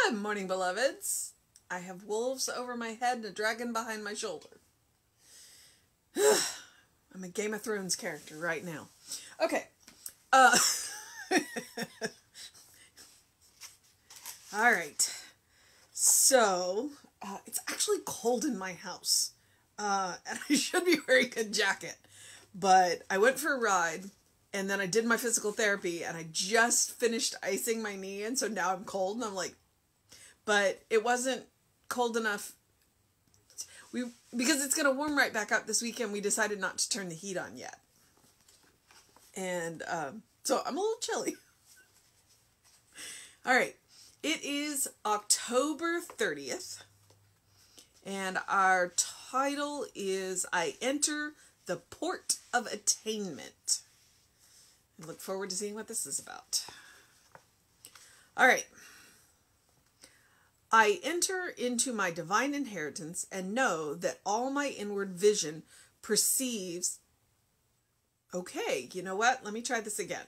Good morning, beloveds. I have wolves over my head and a dragon behind my shoulder. I'm a Game of Thrones character right now. Okay. All right. So, it's actually cold in my house. And I should be wearing a jacket. But I went for a ride, and then I did my physical therapy, and I just finished icing my knee, and so now I'm cold, and I'm like, but it wasn't cold enough. Because it's going to warm right back up this weekend, we decided not to turn the heat on yet. And so I'm a little chilly. All right. It is October 30th. And our title is I Enter the Port of Attainment. I look forward to seeing what this is about. All right. I enter into my divine inheritance and know that all my inward vision perceives... Okay, you know what? Let me try this again.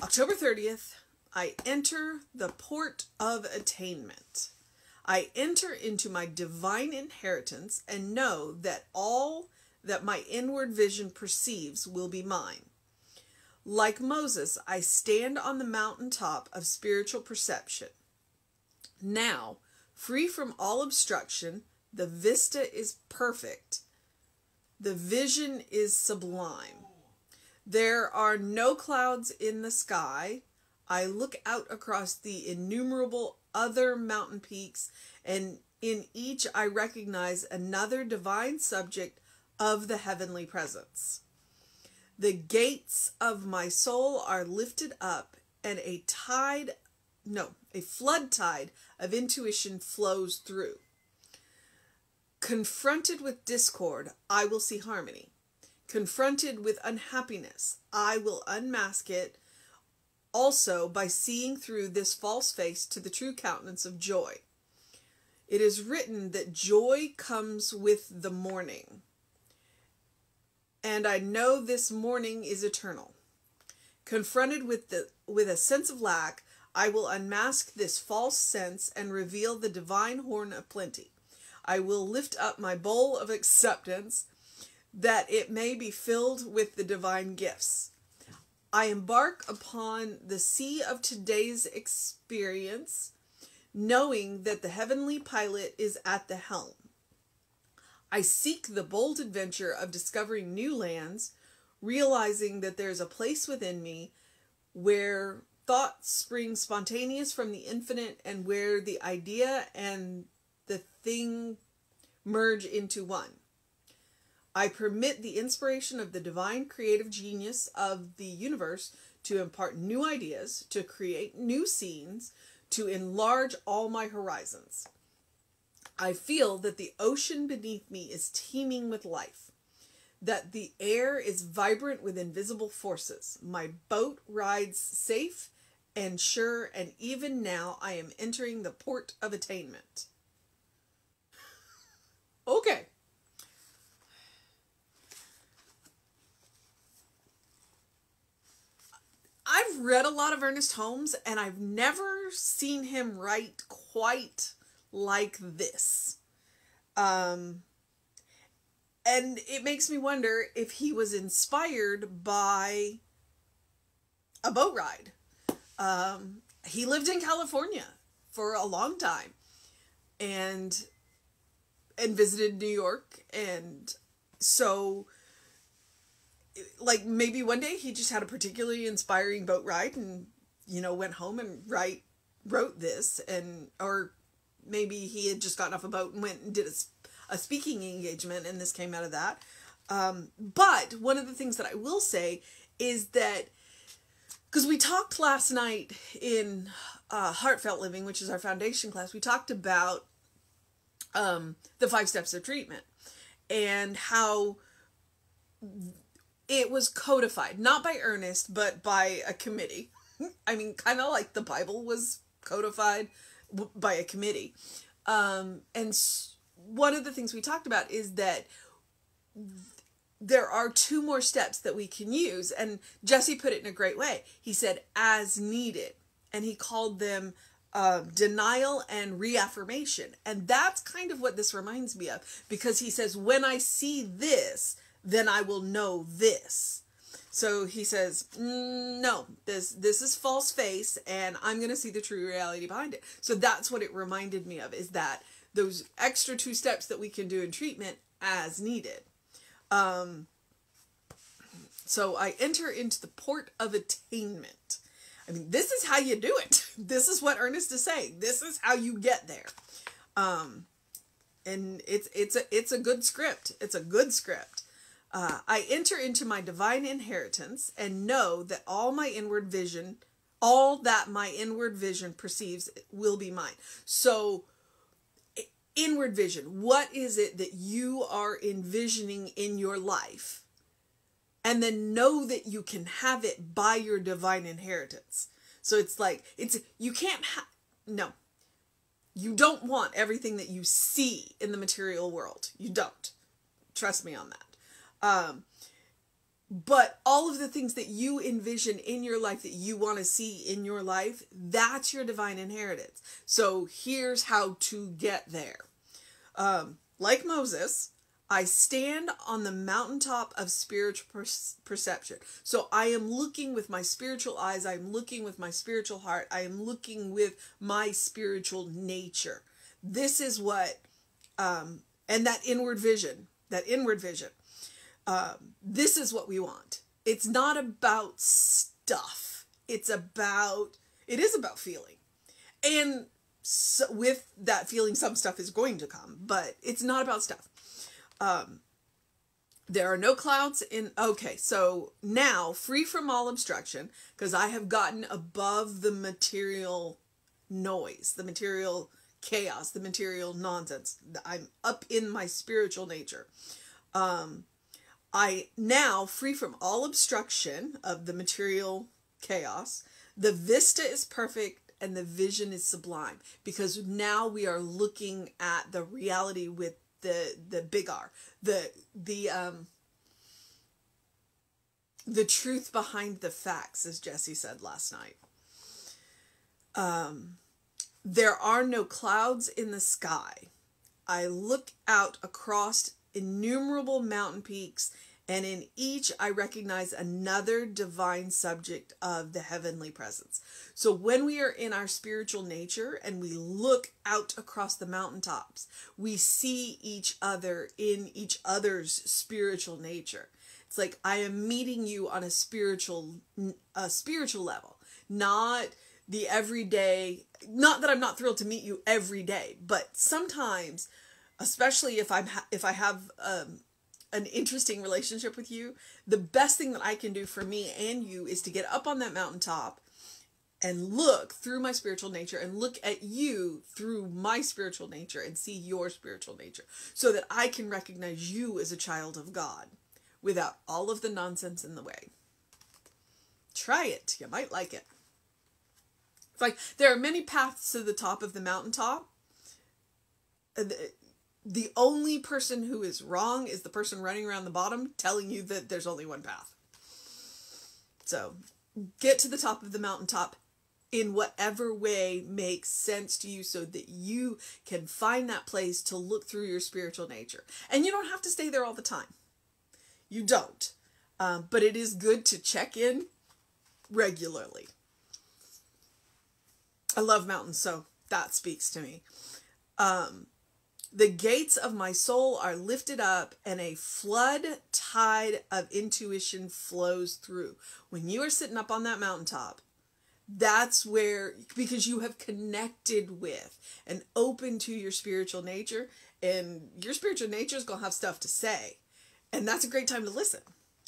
October 30th, I enter the port of attainment. I enter into my divine inheritance and know that all that my inward vision perceives will be mine. Like Moses, I stand on the mountaintop of spiritual perception. Now, free from all obstruction, the vista is perfect. The vision is sublime. There are no clouds in the sky. I look out across the innumerable other mountain peaks, and in each I recognize another divine subject of the heavenly presence. The gates of my soul are lifted up, and a flood tide of intuition flows through. Confronted with discord, I will see harmony. Confronted with unhappiness, I will unmask it also by seeing through this false face to the true countenance of joy. It is written that joy comes with the morning, and I know this morning is eternal. Confronted with a sense of lack, I will unmask this false sense and reveal the divine horn of plenty. I will lift up my bowl of acceptance that it may be filled with the divine gifts. I embark upon the sea of today's experience, knowing that the heavenly pilot is at the helm. I seek the bold adventure of discovering new lands, realizing that there is a place within me where thoughts spring spontaneous from the infinite and where the idea and the thing merge into one. I permit the inspiration of the divine creative genius of the universe to impart new ideas, to create new scenes, to enlarge all my horizons. I feel that the ocean beneath me is teeming with life, that the air is vibrant with invisible forces. My boat rides safe and sure, and even now I am entering the port of attainment. Okay. I've read a lot of Ernest Holmes, and I've never seen him write quite like this. And it makes me wonder if he was inspired by a boat ride. He lived in California for a long time and visited New York. And so, like, maybe one day he just had a particularly inspiring boat ride and, went home and wrote this, or maybe he had just gotten off a boat and went and did a speaking engagement, and this came out of that. But one of the things that I will say is that, because we talked last night in Heartfelt Living, which is our foundation class, we talked about the 5 steps of treatment and how it was codified, not by Ernest, but by a committee. I mean, kind of like the Bible was codified by a committee. And one of the things we talked about is that there are 2 more steps that we can use. And Jesse put it in a great way. He said, as needed. And he called them denial and reaffirmation. And that's kind of what this reminds me of, because he says, when I see this, then I will know this. So he says, no, this is false face, and I'm going to see the true reality behind it. So that's what it reminded me of, is that those extra 2 steps that we can do in treatment as needed. So I enter into the port of attainment. I mean, this is how you do it. This is what Ernest is saying. This is how you get there. And it's a good script. It's a good script. I enter into my divine inheritance and know that all that my inward vision perceives will be mine. So, inward vision, what is it that you are envisioning in your life? And then know that you can have it by your divine inheritance. So it's like, you can't no. You don't want everything that you see in the material world. You don't. Trust me on that. But all of the things that you envision in your life, that you want to see in your life, that's your divine inheritance. So here's how to get there. Like Moses, I stand on the mountaintop of spiritual perception. So I am looking with my spiritual eyes. I am looking with my spiritual heart. I am looking with my spiritual nature. This is what, and that inward vision, this is what we want. It's not about stuff. It is about feeling. And so with that feeling, some stuff is going to come, but it's not about stuff. There are no clouds okay, so now, free from all obstruction, because I have gotten above the material noise, the material chaos, the material nonsense. I'm up in my spiritual nature. I now, free from all obstruction of the material chaos, the vista is perfect and the vision is sublime, because now we are looking at the reality with the big R, the truth behind the facts, as Jesse said last night. There are no clouds in the sky. I look out across innumerable mountain peaks, and in each I recognize another divine subject of the heavenly presence. So when we are in our spiritual nature and we look out across the mountaintops, we see each other in each other's spiritual nature. It's like, I am meeting you on a spiritual level, not the everyday. Not that I'm not thrilled to meet you every day, but sometimes, especially if I have an interesting relationship with you, the best thing that I can do for me and you is to get up on that mountaintop and look through my spiritual nature and look at you through my spiritual nature and see your spiritual nature, so that I can recognize you as a child of God without all of the nonsense in the way. Try it. You might like it. It's like, there are many paths to the top of the mountaintop. The only person who is wrong is the person running around the bottom telling you that there's only one path. So get to the top of the mountaintop in whatever way makes sense to you, so that you can find that place to look through your spiritual nature. And you don't have to stay there all the time. You don't. But it is good to check in regularly. I love mountains, so that speaks to me. The gates of my soul are lifted up, and a flood tide of intuition flows through. When you are sitting up on that mountaintop, that's where, because you have connected with and open to your spiritual nature, and your spiritual nature is going to have stuff to say. And that's a great time to listen.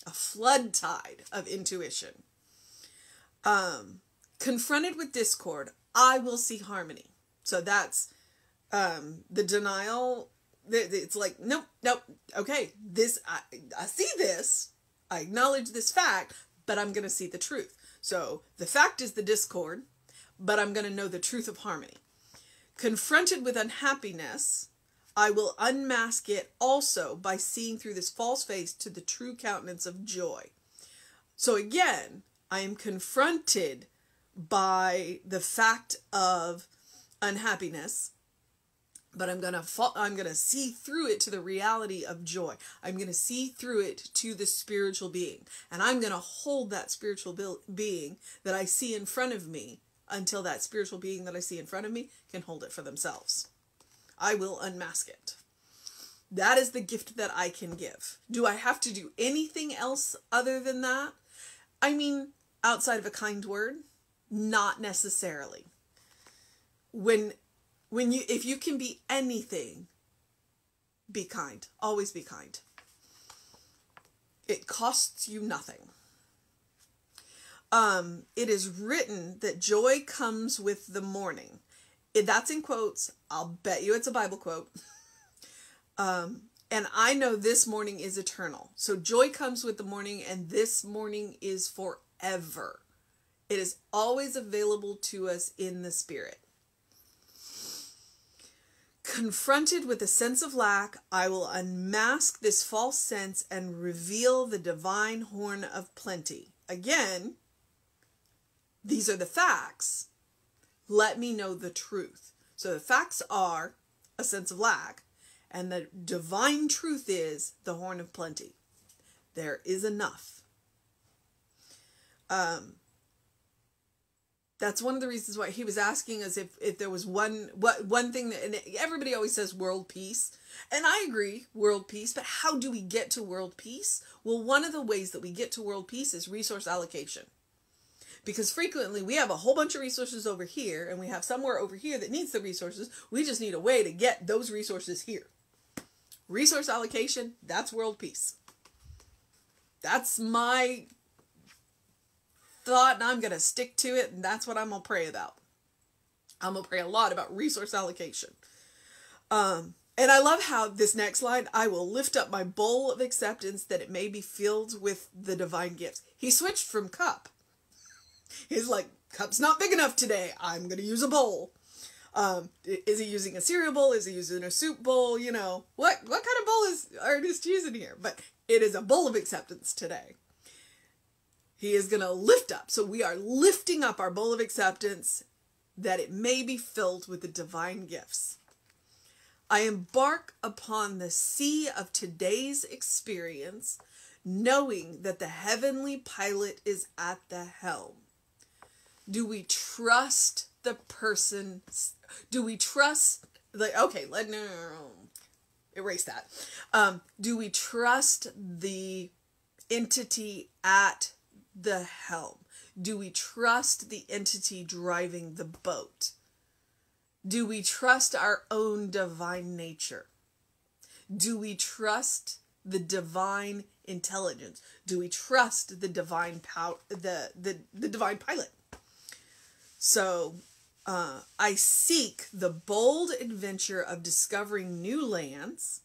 A flood tide of intuition. Confronted with discord, I will see harmony. So that's the denial. It's like, nope, okay, I see this, I acknowledge this fact, but I'm going to see the truth. So the fact is the discord, but I'm going to know the truth of harmony. Confronted with unhappiness, I will unmask it also by seeing through this false face to the true countenance of joy. So again, I am confronted by the fact of unhappiness, but I'm going to see through it to the reality of joy. I'm going to see through it to the spiritual being. And I'm going to hold that spiritual being that I see in front of me until that spiritual being that I see in front of me can hold it for themselves. I will unmask it. That is the gift that I can give. Do I have to do anything else other than that? I mean, outside of a kind word? Not necessarily. If you can be anything, be kind. Always be kind. It costs you nothing. It is written that joy comes with the morning. That's in quotes. I'll bet you it's a Bible quote. And I know this morning is eternal. So joy comes with the morning, and this morning is forever. It is always available to us in the Spirit. Confronted with a sense of lack, I will unmask this false sense and reveal the divine horn of plenty. Again, these are the facts. Let me know the truth. So the facts are a sense of lack, and the divine truth is the horn of plenty. There is enough. That's one of the reasons why he was asking us if there was one thing that, and everybody always says world peace. And I agree, world peace, but how do we get to world peace? Well, one of the ways that we get to world peace is resource allocation. Because frequently we have a whole bunch of resources over here, and we have somewhere over here that needs the resources. We just need a way to get those resources here. Resource allocation, that's world peace. That's my thought, and I'm going to stick to it, and that's what I'm going to pray about. I'm going to pray a lot about resource allocation. And I love how this next line, I will lift up my bowl of acceptance that it may be filled with the divine gifts. He switched from cup. He's like, cup's not big enough today. I'm going to use a bowl. Is he using a cereal bowl? Is he using a soup bowl? You know, what kind of bowl is artist using here? But it is a bowl of acceptance today. He is going to lift up. So we are lifting up our bowl of acceptance that it may be filled with the divine gifts. I embark upon the sea of today's experience, knowing that the heavenly pilot is at the helm. Do we trust the person? Do we trust, erase that. Do we trust the entity at the helm? Do we trust the entity driving the boat? Do we trust our own divine nature? Do we trust the divine intelligence? Do we trust the divine power, the divine pilot? So I seek the bold adventure of discovering new lands,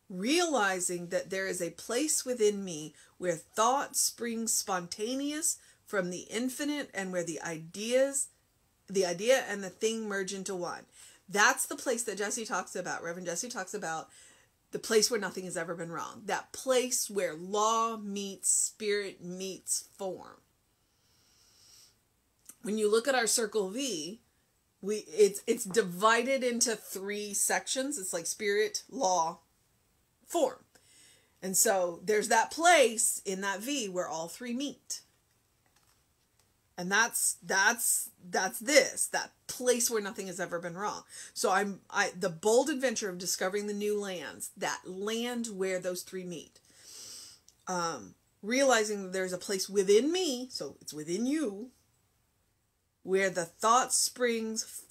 realizing that there is a place within me where thought springs spontaneous from the infinite, and where the idea and the thing merge into one. That's the place that Jesse talks about. Reverend Jesse talks about the place where nothing has ever been wrong. That place where law meets spirit meets form. When you look at our circle V, it's divided into 3 sections. It's like spirit, law, form. And so there's that place in that V where all 3 meet. And that's that place where nothing has ever been wrong. So the bold adventure of discovering the new lands, that land where those 3 meet. Realizing that there's a place within me, so it's within you, where the thought springs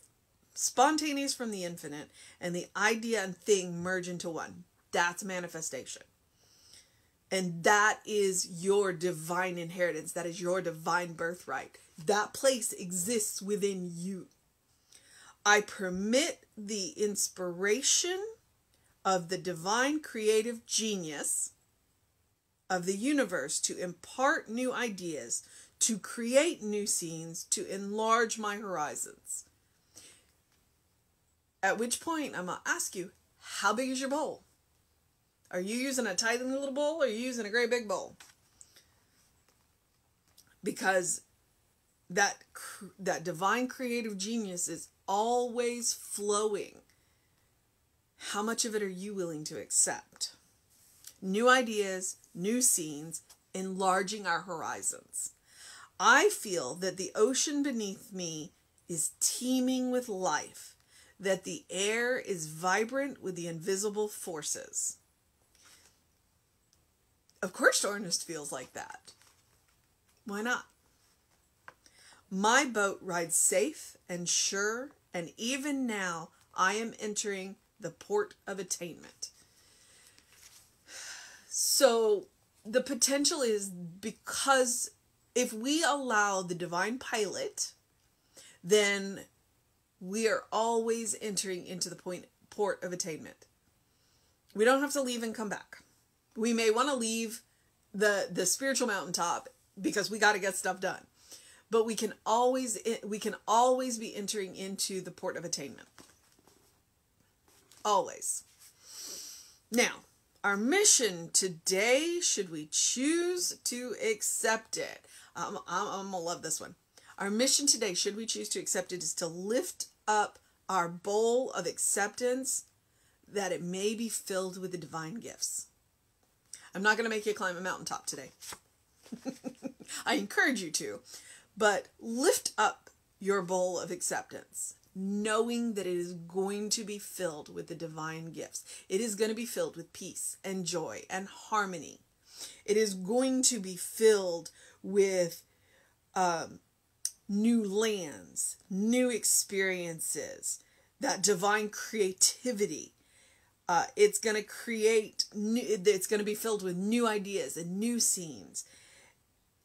spontaneous from the infinite, and the idea and thing merge into one. That's manifestation. And that is your divine inheritance. That is your divine birthright. That place exists within you. I permit the inspiration of the divine creative genius of the universe to impart new ideas, to create new scenes, to enlarge my horizons. At which point, I'm going to ask you, how big is your bowl? Are you using a tiny little bowl, or are you using a great big bowl? Because that divine creative genius is always flowing. How much of it are you willing to accept? New ideas, new scenes, enlarging our horizons. I feel that the ocean beneath me is teeming with life, that the air is vibrant with the invisible forces. Of course, Ernest feels like that. Why not? My boat rides safe and sure, and even now I am entering the port of attainment. So the potential is, because if we allow the divine pilot, then we are always entering into the port of attainment. We don't have to leave and come back. We may want to leave the spiritual mountaintop because we got to get stuff done. But we can always be entering into the port of attainment. Always. Now, our mission today, should we choose to accept it? I'm going to love this one. Our mission today, should we choose to accept it, is to lift up our bowl of acceptance that it may be filled with the divine gifts. I'm not going to make you climb a mountaintop today. I encourage you to. But lift up your bowl of acceptance, knowing that it is going to be filled with the divine gifts. It is going to be filled with peace and joy and harmony. It is going to be filled with new lands, new experiences, that divine creativity. It's going to it's going to be filled with new ideas and new scenes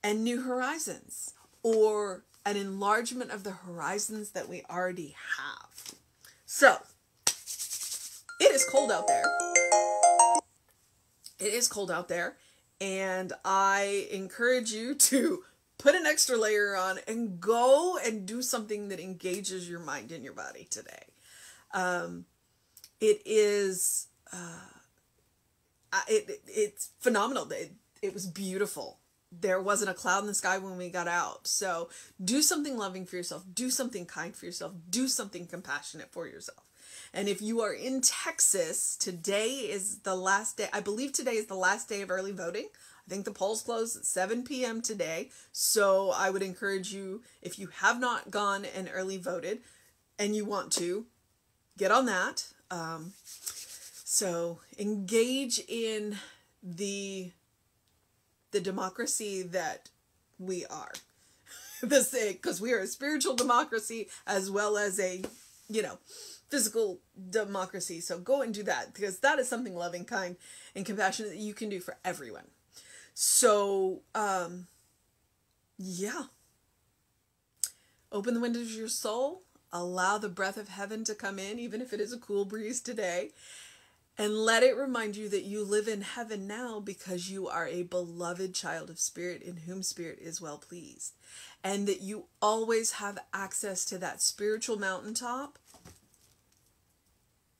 and new horizons, or an enlargement of the horizons that we already have. So, it is cold out there. It is cold out there, and I encourage you to put an extra layer on and go and do something that engages your mind and your body today. It's phenomenal. It was beautiful. There wasn't a cloud in the sky when we got out. So do something loving for yourself. Do something kind for yourself. Do something compassionate for yourself. And if you are in Texas, today is the last day. I believe today is the last day of early voting. I think the polls close at 7 p.m. today. So I would encourage you, if you have not gone and early voted and you want to, get on that. So engage in the democracy that we are. Because we are a spiritual democracy as well as a, physical democracy. So go and do that, because that is something loving, kind, and compassionate that you can do for everyone. So, yeah. Open the windows of your soul. Allow the breath of heaven to come in, even if it is a cool breeze today. And let it remind you that you live in heaven now because you are a beloved child of Spirit in whom Spirit is well pleased. And that you always have access to that spiritual mountaintop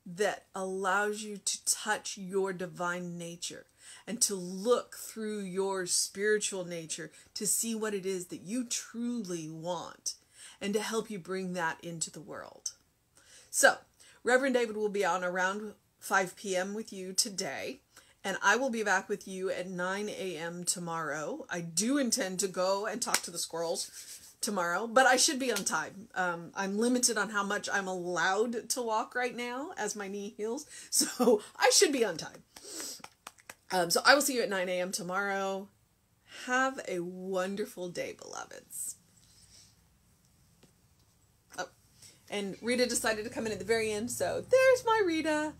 that allows you to touch your divine nature and to look through your spiritual nature to see what it is that you truly want and to help you bring that into the world. So, Reverend David will be on around 5 p.m. with you today, and I will be back with you at 9 a.m. tomorrow. I do intend to go and talk to the squirrels tomorrow, but I should be on time. I'm limited on how much I'm allowed to walk right now as my knee heals, so I should be on time. So I will see you at 9 a.m. tomorrow. Have a wonderful day, beloveds. Oh, and Rita decided to come in at the very end, so there's my Rita.